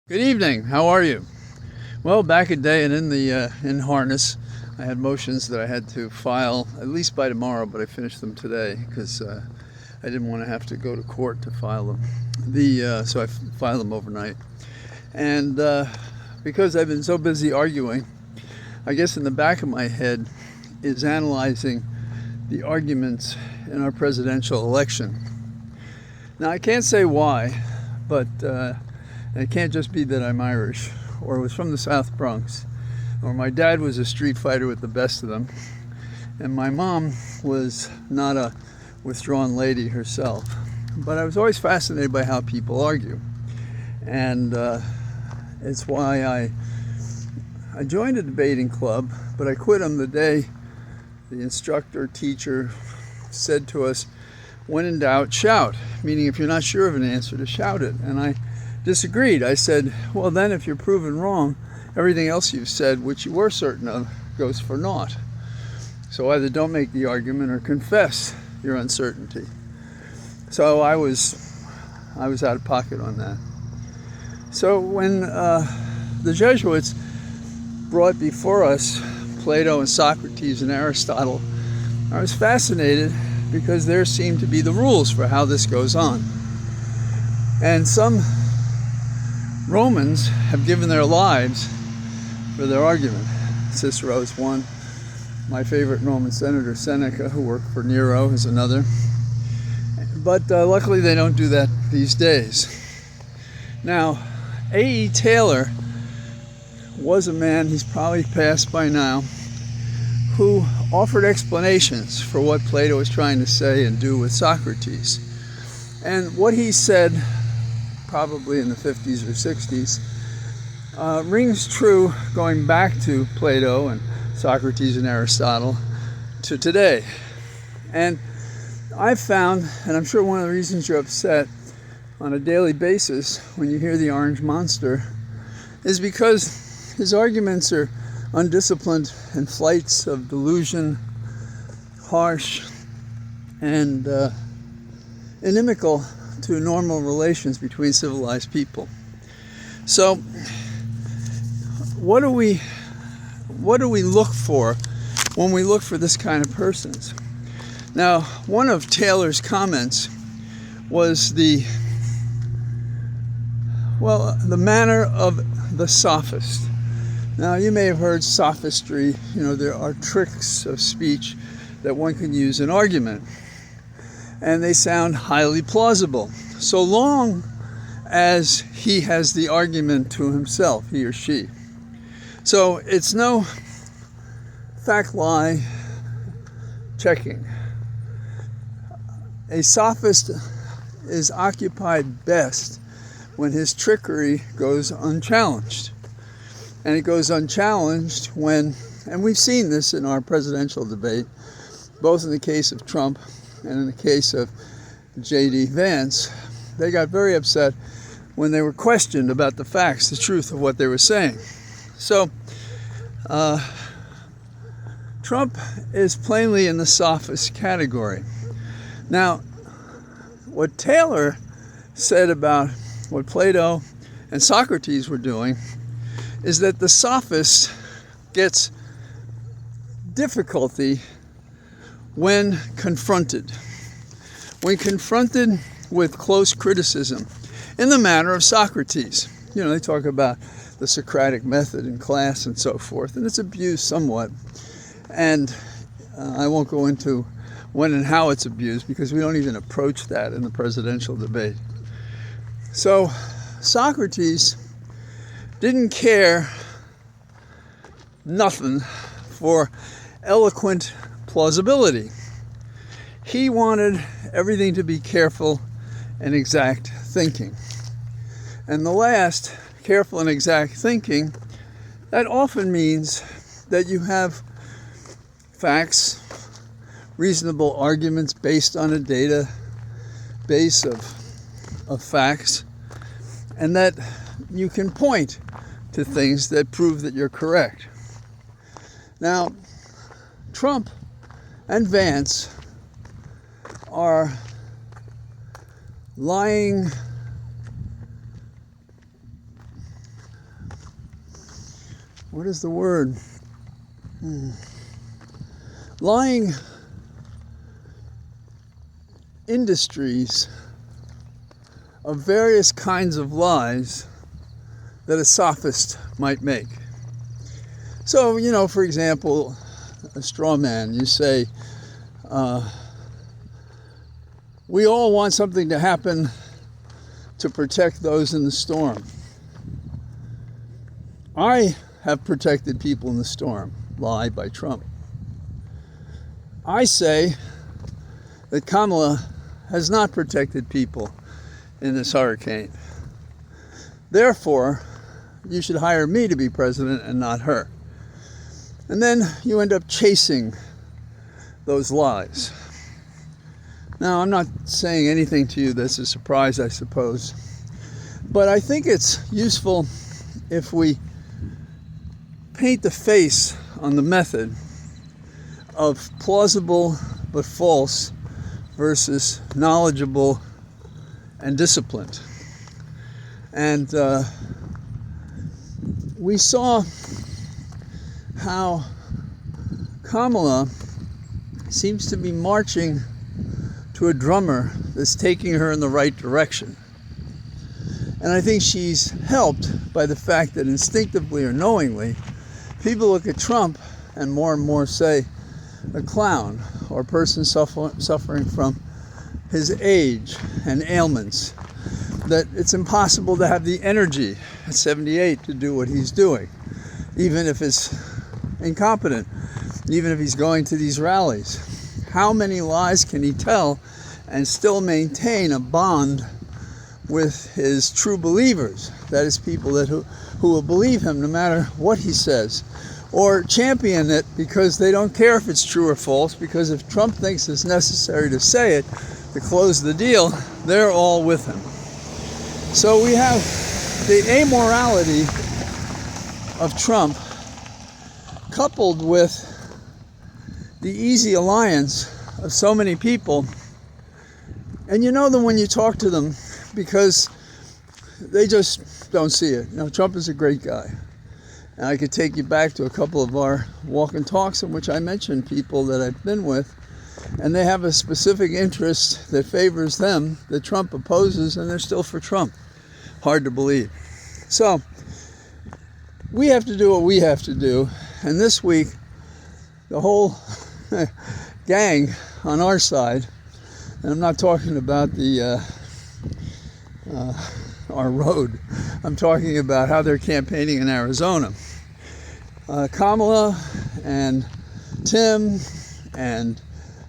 Good evening. How are you? Well, back a day and in harness. I had motions that I had to file at least by tomorrow, but I finished them today because I didn't want to have to go to court to file them. So I filed them overnight. And because I've been so busy arguing, I guess in the back of my head is analyzing the arguments in our presidential election. Now, I can't say why, but it can't just be that I'm Irish or was from the South Bronx, or my dad was a street fighter with the best of them, and my mom was not a withdrawn lady herself. But I was always fascinated by how people argue, and it's why I joined a debating club, but I quit them the day the teacher said to us, when in doubt, shout, meaning if you're not sure of an answer, to shout it. And I disagreed. I said, well, then if you're proven wrong, everything else you've said, which you were certain of, goes for naught. So either don't make the argument or confess your uncertainty. So I was out of pocket on that. So when the Jesuits brought before us Plato and Socrates and Aristotle, I was fascinated because there seemed to be the rules for how this goes on. And some Romans have given their lives for their argument. Cicero is one. My favorite Roman senator, Seneca, who worked for Nero, is another. But luckily they don't do that these days. Now, A.E. Taylor was a man, he's probably passed by now, who offered explanations for what Plato was trying to say and do with Socrates. And what he said, probably in the 50s or 60s, rings true going back to Plato and Socrates and Aristotle to today. And I've found, and I'm sure one of the reasons you're upset on a daily basis when you hear the Orange Monster, is because his arguments are undisciplined and flights of delusion, harsh, and inimical to normal relations between civilized people. So, what do we look for when we look for this kind of persons? Now, one of Taylor's comments was the manner of the sophist. Now, you may have heard sophistry. There are tricks of speech that one can use in argument, and they sound highly plausible, so long as he has the argument to himself, he or she. So it's no fact-lie checking. A sophist is occupied best when his trickery goes unchallenged. And it goes unchallenged when, and we've seen this in our presidential debate, both in the case of Trump and in the case of J.D. Vance, they got very upset when they were questioned about the facts, the truth of what they were saying. So, Trump is plainly in the sophist category. Now, what Taylor said about what Plato and Socrates were doing is that the sophist gets difficulty when confronted. When confronted with close criticism, in the manner of Socrates. They talk about the Socratic method in class and so forth, and it's abused somewhat. And I won't go into when and how it's abused because we don't even approach that in the presidential debate. So Socrates didn't care nothing for eloquent plausibility. He wanted everything to be careful and exact thinking. And the last, careful and exact thinking, that often means that you have facts, reasonable arguments based on a database of facts, and that you can point to things that prove that you're correct. Now, Trump and Vance are lying what is the word? Lying industries of various kinds of lies that a sophist might make. So, for example, a straw man, you say, we all want something to happen to protect those in the storm. I have protected people in the storm. Lie by Trump. I say that Kamala has not protected people in this hurricane. Therefore, you should hire me to be president and not her. And then you end up chasing those lies. Now, I'm not saying anything to you that's a surprise, I suppose. But I think it's useful if we paint the face on the method of plausible but false versus knowledgeable and disciplined. And we saw how Kamala seems to be marching to a drummer that's taking her in the right direction. And I think she's helped by the fact that instinctively or knowingly, people look at Trump and more say a clown or a person suffering from his age and ailments, that it's impossible to have the energy at 78 to do what he's doing, even if it's incompetent, even if he's going to these rallies. How many lies can he tell and still maintain a bond with his true believers? That is, people who will believe him no matter what he says, or champion it because they don't care if it's true or false, because if Trump thinks it's necessary to say it to close the deal, they're all with him. So we have the amorality of Trump coupled with the easy alliance of so many people. And you know them when you talk to them because they just don't see it. Trump is a great guy. And I could take you back to a couple of our walk and talks in which I mentioned people that I've been with, and they have a specific interest that favors them that Trump opposes, and they're still for Trump. Hard to believe. So we have to do what we have to do. And this week, the whole gang on our side, and I'm not talking about our road, I'm talking about how they're campaigning in Arizona. Kamala and Tim and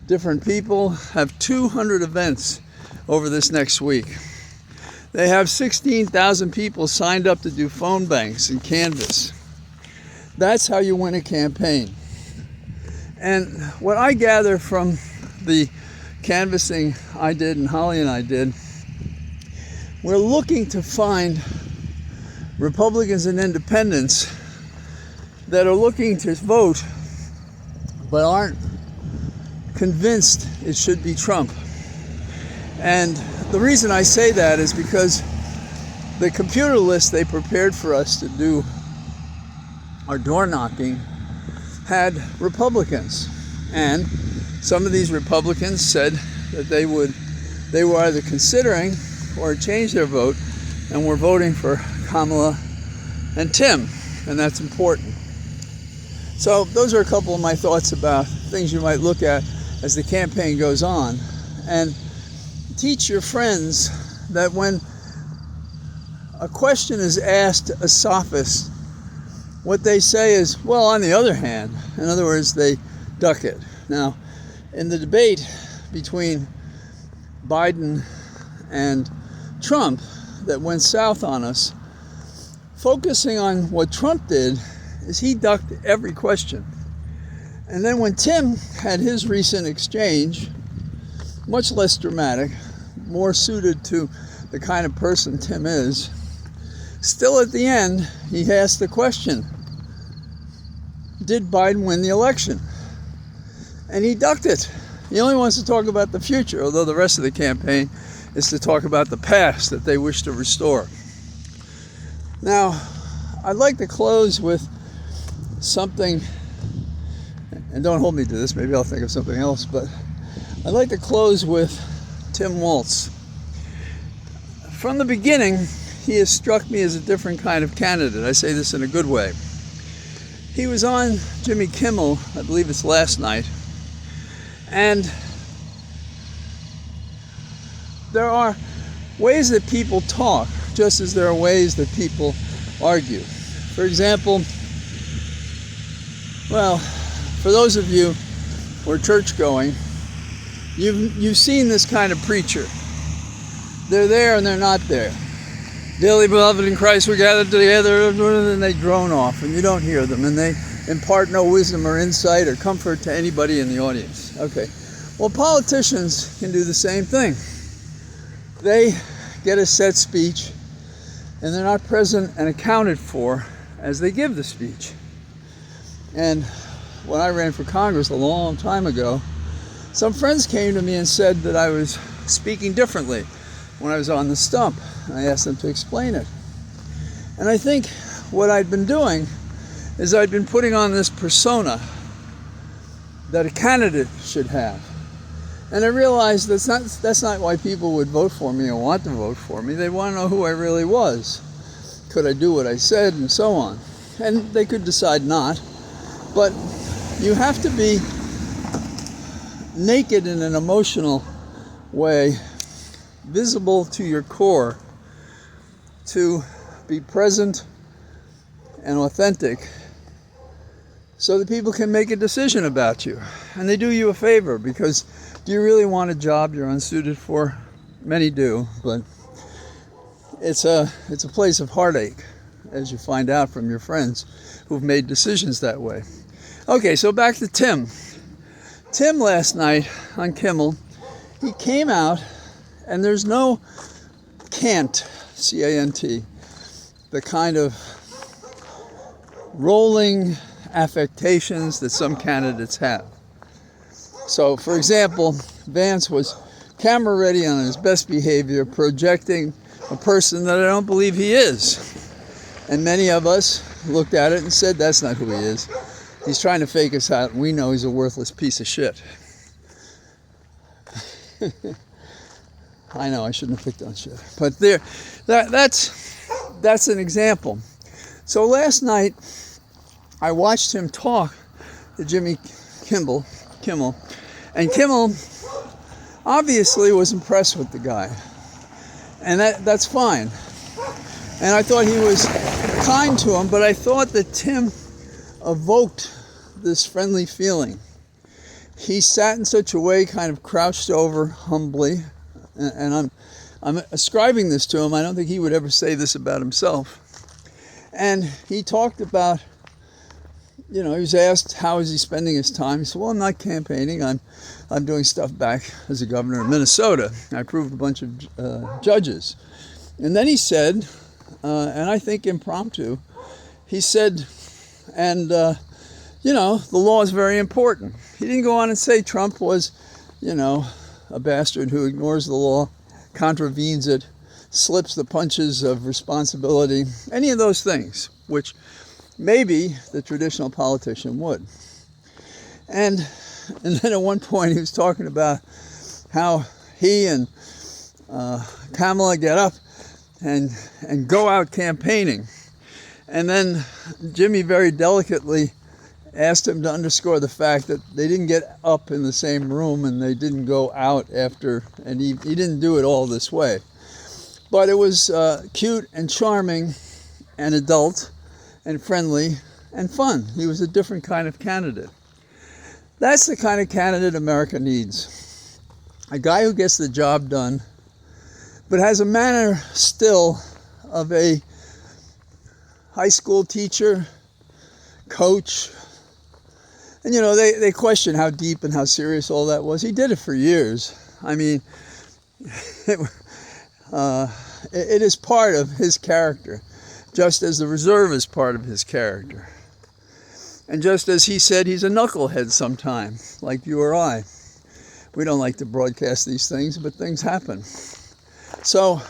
different people have 200 events over this next week. They have 16,000 people signed up to do phone banks and canvass. That's how you win a campaign. And what I gather from the canvassing I did and Holly and I did, we're looking to find Republicans and independents that are looking to vote but aren't convinced it should be Trump. And the reason I say that is because the computer list they prepared for us to do our door knocking had Republicans. And some of these Republicans said that they were either considering or changed their vote and were voting for Kamala and Tim, and that's important. So those are a couple of my thoughts about things you might look at as the campaign goes on, and teach your friends that when a question is asked a sophist, what they say is, well, on the other hand. In other words, they duck it. Now, in the debate between Biden and Trump that went south on us, focusing on what Trump did is he ducked every question. And then when Tim had his recent exchange, much less dramatic, more suited to the kind of person Tim is, still at the end, he asked the question, did Biden win the election? And he ducked it. He only wants to talk about the future, although the rest of the campaign is to talk about the past that they wish to restore. Now, I'd like to close with something, and don't hold me to this, maybe I'll think of something else, but I'd like to close with Tim Waltz. From the beginning, he has struck me as a different kind of candidate. I say this in a good way. He was on Jimmy Kimmel, I believe it's last night, and there are ways that people talk, just as there are ways that people argue. For example, well, for those of you who are church-going, you've seen this kind of preacher. They're there and they're not there. Dearly beloved in Christ, we gathered together, and then they drone off, and you don't hear them, and they impart no wisdom or insight or comfort to anybody in the audience. Okay. Well, politicians can do the same thing. They get a set speech, and they're not present and accounted for as they give the speech. And when I ran for Congress a long time ago, some friends came to me and said that I was speaking differently when I was on the stump. I asked them to explain it. And I think what I'd been doing is I'd been putting on this persona that a candidate should have. And I realized that's not why people would vote for me or want to vote for me. They want to know who I really was. Could I do what I said, and so on. And they could decide not. But you have to be naked in an emotional way, visible to your core, to be present and authentic, so that people can make a decision about you. And they do you a favor, because do you really want a job you're unsuited for? Many do, but it's a place of heartache, as you find out from your friends who've made decisions that way. Okay, so back to Tim. Tim last night on Kimmel, he came out, and there's no cant, C-A-N-T, the kind of rolling affectations that some candidates have. So, for example, Vance was camera ready on his best behavior, projecting a person that I don't believe he is. And many of us looked at it and said, that's not who he is. He's trying to fake us out, and we know he's a worthless piece of shit. I know, I shouldn't have picked on shit. But that's an example. So last night, I watched him talk to Jimmy Kimmel, and Kimmel obviously was impressed with the guy. And that's fine. And I thought he was kind to him, but I thought that Tim evoked this friendly feeling. He sat in such a way, kind of crouched over humbly, and I'm ascribing this to him. I don't think he would ever say this about himself. And he talked about, he was asked how is he spending his time. He said, well, I'm not campaigning. I'm doing stuff back as a governor of Minnesota. I approved a bunch of judges. And then he said, and I think impromptu, he said, and the law is very important. He didn't go on and say Trump was, a bastard who ignores the law, contravenes it, slips the punches of responsibility, any of those things, which maybe the traditional politician would. And then at one point he was talking about how he and Kamala get up and go out campaigning. And then Jimmy very delicately asked him to underscore the fact that they didn't get up in the same room and they didn't go out after, and he didn't do it all this way. But it was cute and charming and adult and friendly and fun. He was a different kind of candidate. That's the kind of candidate America needs. A guy who gets the job done, but has a manner still of a high school teacher, coach. And they question how deep and how serious all that was. He did it for years. I mean, it is part of his character, just as the reserve is part of his character. And just as he said he's a knucklehead sometimes, like you or I. We don't like to broadcast these things, but things happen. So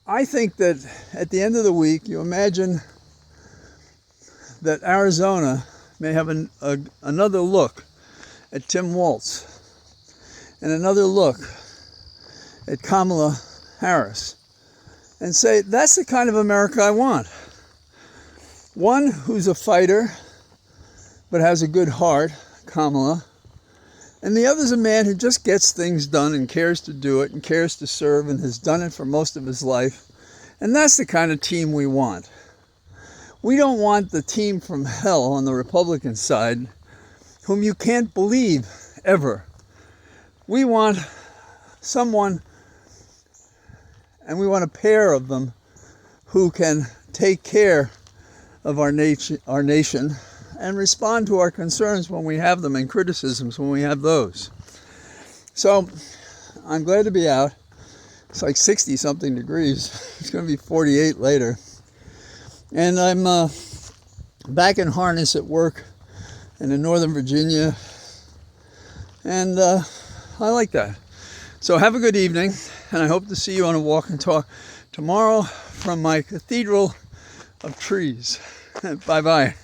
I think that at the end of the week, you imagine that Arizona may have another look at Tim Walz and another look at Kamala Harris and say, that's the kind of America I want. One who's a fighter but has a good heart, Kamala, and the other's a man who just gets things done and cares to do it and cares to serve and has done it for most of his life. And that's the kind of team we want. We don't want the team from hell on the Republican side, whom you can't believe ever. We want someone, and we want a pair of them, who can take care of our nation and respond to our concerns when we have them and criticisms when we have those. So I'm glad to be out. It's like 60 something degrees. It's going to be 48 later. And I'm back in harness at work in Northern Virginia. And I like that. So have a good evening. And I hope to see you on a walk and talk tomorrow from my cathedral of trees. Bye-bye.